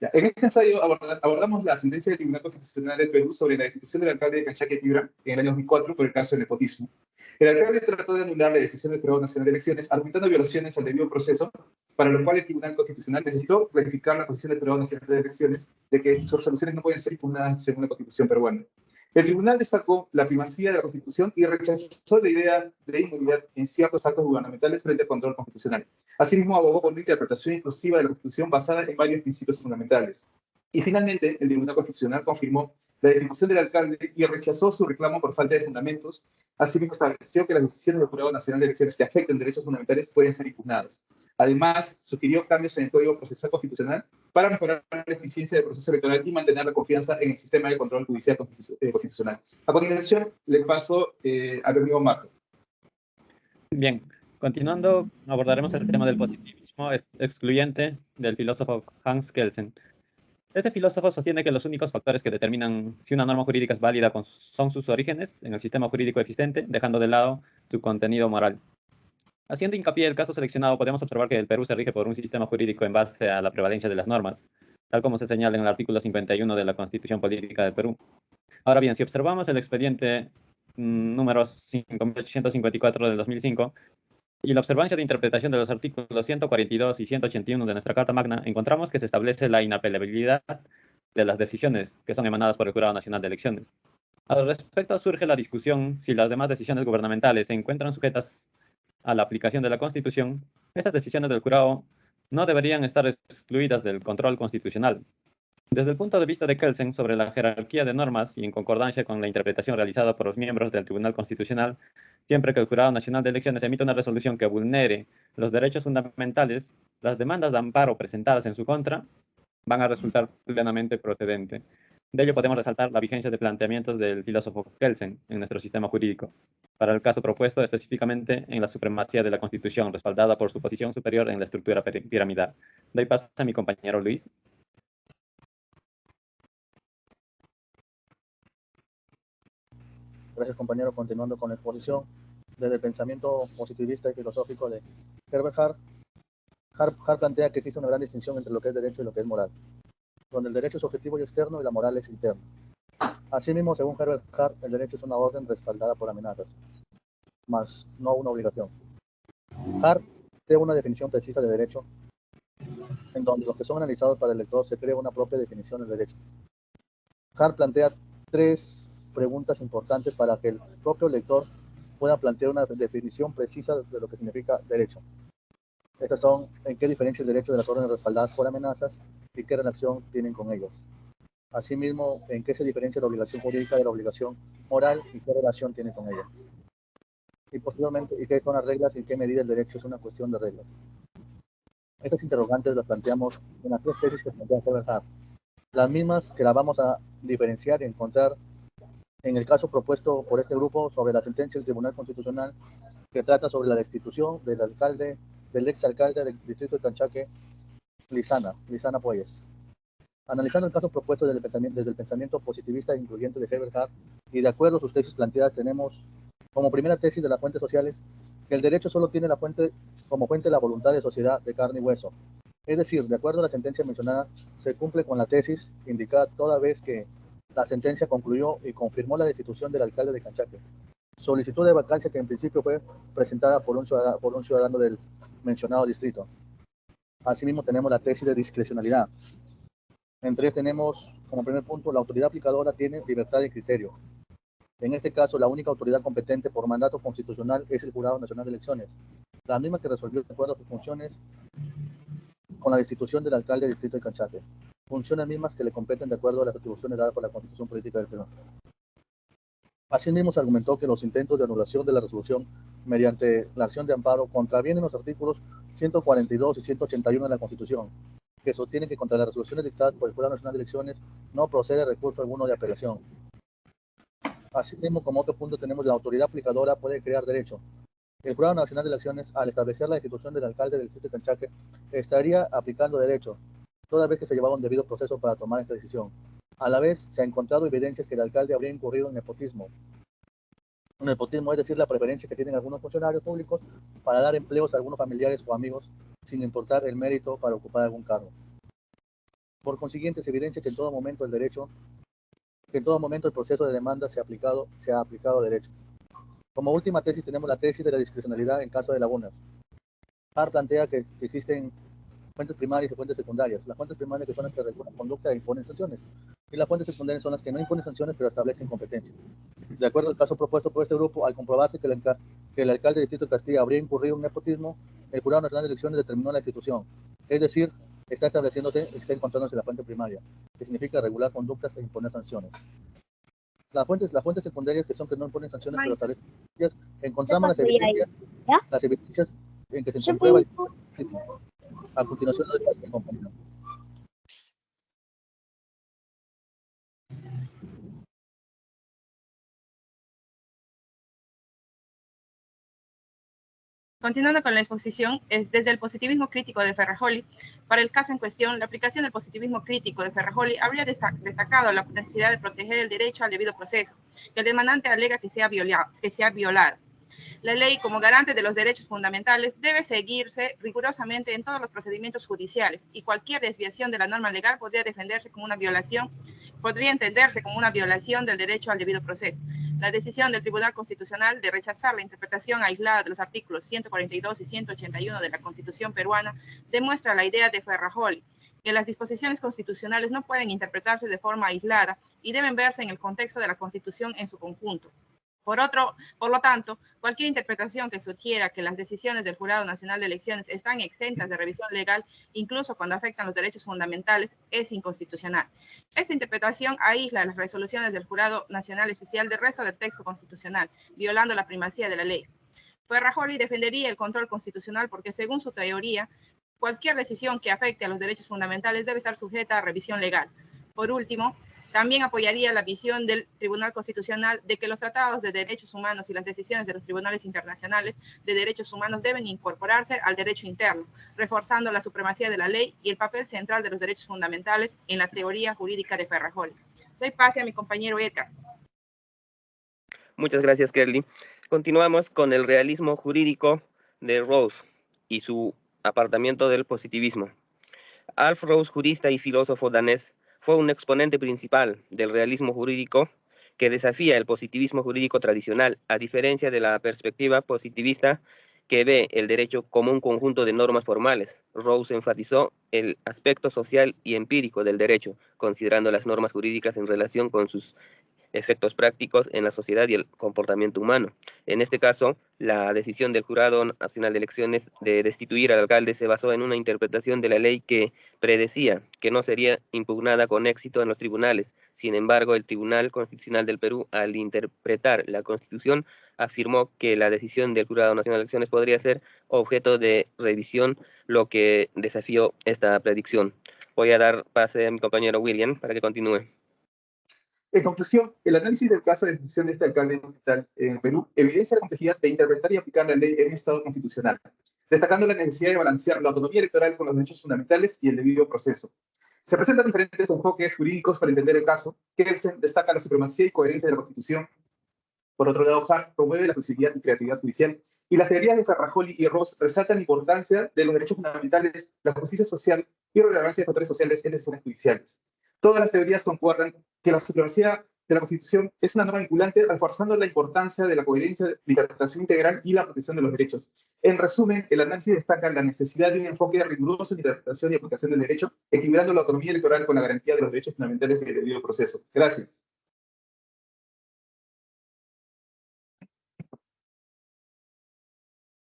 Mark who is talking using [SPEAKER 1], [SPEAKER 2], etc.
[SPEAKER 1] Ya, en este ensayo abordamos la sentencia del Tribunal Constitucional del Perú sobre la destitución del alcalde de Canchaque Piura en el año 2004 por el caso de nepotismo. El alcalde trató de anular la decisión del Jurado Nacional de Elecciones argumentando violaciones al debido proceso, para lo cual el Tribunal Constitucional necesitó clarificar la posición del Jurado Nacional de Elecciones de que sus resoluciones no pueden ser impugnadas según la Constitución peruana. El tribunal destacó la primacía de la Constitución y rechazó la idea de inmunidad en ciertos actos gubernamentales frente al control constitucional. Asimismo, abogó por una interpretación inclusiva de la Constitución basada en varios principios fundamentales. Y finalmente, el Tribunal Constitucional confirmó la destitución del alcalde y rechazó su reclamo por falta de fundamentos. Asimismo, estableció que las decisiones del Jurado Nacional de Elecciones que afecten derechos fundamentales pueden ser impugnadas. Además, sugirió cambios en el Código Procesal Constitucional para mejorar la eficiencia del proceso electoral y mantener la confianza en el sistema de control judicial constitucional. A continuación, le paso a mi amigo Marco.
[SPEAKER 2] Bien, continuando, abordaremos el tema del positivismo excluyente del filósofo Hans Kelsen. Este filósofo sostiene que los únicos factores que determinan si una norma jurídica es válida son sus orígenes en el sistema jurídico existente, dejando de lado su contenido moral. Haciendo hincapié en el caso seleccionado, podemos observar que el Perú se rige por un sistema jurídico en base a la prevalencia de las normas, tal como se señala en el artículo 51 de la Constitución Política del Perú. Ahora bien, si observamos el expediente número 5854 del 2005 y la observancia de interpretación de los artículos 142 y 181 de nuestra Carta Magna, encontramos que se establece la inapelabilidad de las decisiones que son emanadas por el Jurado Nacional de Elecciones. Al respecto surge la discusión si las demás decisiones gubernamentales se encuentran sujetas a la aplicación de la Constitución. Estas decisiones del jurado no deberían estar excluidas del control constitucional. Desde el punto de vista de Kelsen sobre la jerarquía de normas y en concordancia con la interpretación realizada por los miembros del Tribunal Constitucional, siempre que el Jurado Nacional de Elecciones emita una resolución que vulnere los derechos fundamentales, las demandas de amparo presentadas en su contra van a resultar plenamente procedentes. De ello podemos resaltar la vigencia de planteamientos del filósofo Kelsen en nuestro sistema jurídico, para el caso propuesto específicamente en la supremacía de la Constitución, respaldada por su posición superior en la estructura piramidal. Doy paso a mi compañero Luis.
[SPEAKER 3] Gracias, compañero. Continuando con la exposición, desde el pensamiento positivista y filosófico de Herbert Hart, Hart plantea que existe una gran distinción entre lo que es derecho y lo que es moral, donde el derecho es objetivo y externo y la moral es interna. Asimismo, según Herbert Hart, el derecho es una orden respaldada por amenazas, mas no una obligación. Hart tiene una definición precisa de derecho, en donde los que son analizados para el lector se crea una propia definición del derecho. Hart plantea tres preguntas importantes para que el propio lector pueda plantear una definición precisa de lo que significa derecho. Estas son: ¿en qué diferencia el derecho de las órdenes respaldadas por amenazas y qué relación tienen con ellas? Asimismo, ¿en qué se diferencia la obligación jurídica de la obligación moral y qué relación tiene con ella? Y posteriormente, ¿y qué son las reglas y en qué medida el derecho es una cuestión de reglas? Estas interrogantes las planteamos en las tres tesis que plantea Herbert Hart, las mismas que las vamos a diferenciar y encontrar en el caso propuesto por este grupo sobre la sentencia del Tribunal Constitucional que trata sobre la destitución del exalcalde del distrito de Canchaque, Lizana Puelles. Analizando el caso propuesto desde el pensamiento positivista e incluyente de Herbert Hart y de acuerdo a sus tesis planteadas, tenemos como primera tesis de las fuentes sociales que el derecho solo tiene como fuente la voluntad de sociedad de carne y hueso. Es decir, de acuerdo a la sentencia mencionada, se cumple con la tesis indicada toda vez que la sentencia concluyó y confirmó la destitución del alcalde de Canchaque. Solicitud de vacancia que en principio fue presentada por un ciudadano del mencionado distrito. Asimismo, tenemos la tesis de discrecionalidad. Entre ellas tenemos, como primer punto, la autoridad aplicadora tiene libertad de criterio. En este caso, la única autoridad competente por mandato constitucional es el Jurado Nacional de Elecciones, la misma que resolvió de acuerdo a sus funciones con la destitución del alcalde del distrito de Canchaque. Funciones mismas que le competen de acuerdo a las atribuciones dadas por la Constitución Política del Perú. Asimismo, se argumentó que los intentos de anulación de la resolución mediante la acción de amparo contravienen los artículos 142 y 181 de la Constitución, que sostienen que contra las resoluciones dictadas por el Jurado Nacional de Elecciones no procede recurso alguno de apelación. Asimismo, como otro punto, tenemos la autoridad aplicadora puede crear derecho. El Jurado Nacional de Elecciones, al establecer la destitución del alcalde del distrito de Canchaque, estaría aplicando derecho, toda vez que se llevaba un debido proceso para tomar esta decisión. A la vez, se ha encontrado evidencias que el alcalde habría incurrido en nepotismo. Un nepotismo es decir, la preferencia que tienen algunos funcionarios públicos para dar empleos a algunos familiares o amigos, sin importar el mérito para ocupar algún cargo. Por consiguiente, se evidencia que en todo momento el derecho, que en todo momento el proceso de demanda se ha aplicado derecho. Como última tesis tenemos la tesis de la discrecionalidad en caso de lagunas. Hart plantea que existen fuentes primarias y fuentes secundarias. Las fuentes primarias que son las que regulan conducta e imponen sanciones, y las fuentes secundarias son las que no imponen sanciones pero establecen competencia. De acuerdo al caso propuesto por este grupo, al comprobarse que el alcalde del distrito de Castilla habría incurrido en nepotismo, el Jurado Nacional de Elecciones determinó la institución. Es decir, está encontrándose la fuente primaria, que significa regular conductas e imponer sanciones. Las fuentes secundarias que no imponen sanciones pero establecen competencias, encontramos las evidencias en que se comprueba el nepotismo. A continuación, lo dejo a mi compañero.
[SPEAKER 4] Continuando con la exposición, desde el positivismo crítico de Ferrajoli, para el caso en cuestión, la aplicación del positivismo crítico de Ferrajoli habría destacado la necesidad de proteger el derecho al debido proceso, que el demandante alega que se ha violado. La ley, como garante de los derechos fundamentales, debe seguirse rigurosamente en todos los procedimientos judiciales, y cualquier desviación de la norma legal podría entenderse como una violación del derecho al debido proceso. La decisión del Tribunal Constitucional de rechazar la interpretación aislada de los artículos 142 y 181 de la Constitución peruana demuestra la idea de Ferrajoli, que las disposiciones constitucionales no pueden interpretarse de forma aislada y deben verse en el contexto de la Constitución en su conjunto. Por lo tanto, cualquier interpretación que sugiera que las decisiones del Jurado Nacional de Elecciones están exentas de revisión legal, incluso cuando afectan los derechos fundamentales, es inconstitucional. Esta interpretación aísla las resoluciones del Jurado Nacional Especial del resto del texto constitucional, violando la primacía de la ley. Ferrajoli defendería el control constitucional porque, según su teoría, cualquier decisión que afecte a los derechos fundamentales debe estar sujeta a revisión legal. Por último, también apoyaría la visión del Tribunal Constitucional de que los tratados de derechos humanos y las decisiones de los tribunales internacionales de derechos humanos deben incorporarse al derecho interno, reforzando la supremacía de la ley y el papel central de los derechos fundamentales en la teoría jurídica de Ferrajoli. Doy pase a mi compañero Edgar.
[SPEAKER 5] Muchas gracias, Kerly. Continuamos con el realismo jurídico de Rawls y su apartamiento del positivismo. Alf Rawls, jurista y filósofo danés, fue un exponente principal del realismo jurídico que desafía el positivismo jurídico tradicional, a diferencia de la perspectiva positivista que ve el derecho como un conjunto de normas formales. Rawls enfatizó el aspecto social y empírico del derecho, considerando las normas jurídicas en relación con sus efectos prácticos en la sociedad y el comportamiento humano. En este caso, la decisión del Jurado Nacional de Elecciones de destituir al alcalde se basó en una interpretación de la ley que predecía que no sería impugnada con éxito en los tribunales. Sin embargo, el Tribunal Constitucional del Perú, al interpretar la Constitución, afirmó que la decisión del Jurado Nacional de Elecciones podría ser objeto de revisión, lo que desafió esta predicción. Voy a dar pase a mi compañero William para que continúe.
[SPEAKER 1] En conclusión, el análisis del caso de destitución de este alcalde distrital en Perú evidencia la complejidad de interpretar y aplicar la ley en estado constitucional, destacando la necesidad de balancear la autonomía electoral con los derechos fundamentales y el debido proceso. Se presentan diferentes enfoques jurídicos para entender el caso. Kelsen destaca la supremacía y coherencia de la Constitución. Por otro lado, Hart promueve la flexibilidad y creatividad judicial. Y las teorías de Ferrajoli y Ross resaltan la importancia de los derechos fundamentales, la justicia social y la relevancia de factores sociales en decisiones judiciales. Todas las teorías concuerdan que la supremacía de la Constitución es una norma vinculante, reforzando la importancia de la coherencia, la interpretación integral y la protección de los derechos. En resumen, el análisis destaca la necesidad de un enfoque riguroso en interpretación y aplicación del derecho, equilibrando la autonomía electoral con la garantía de los derechos fundamentales y el debido proceso. Gracias.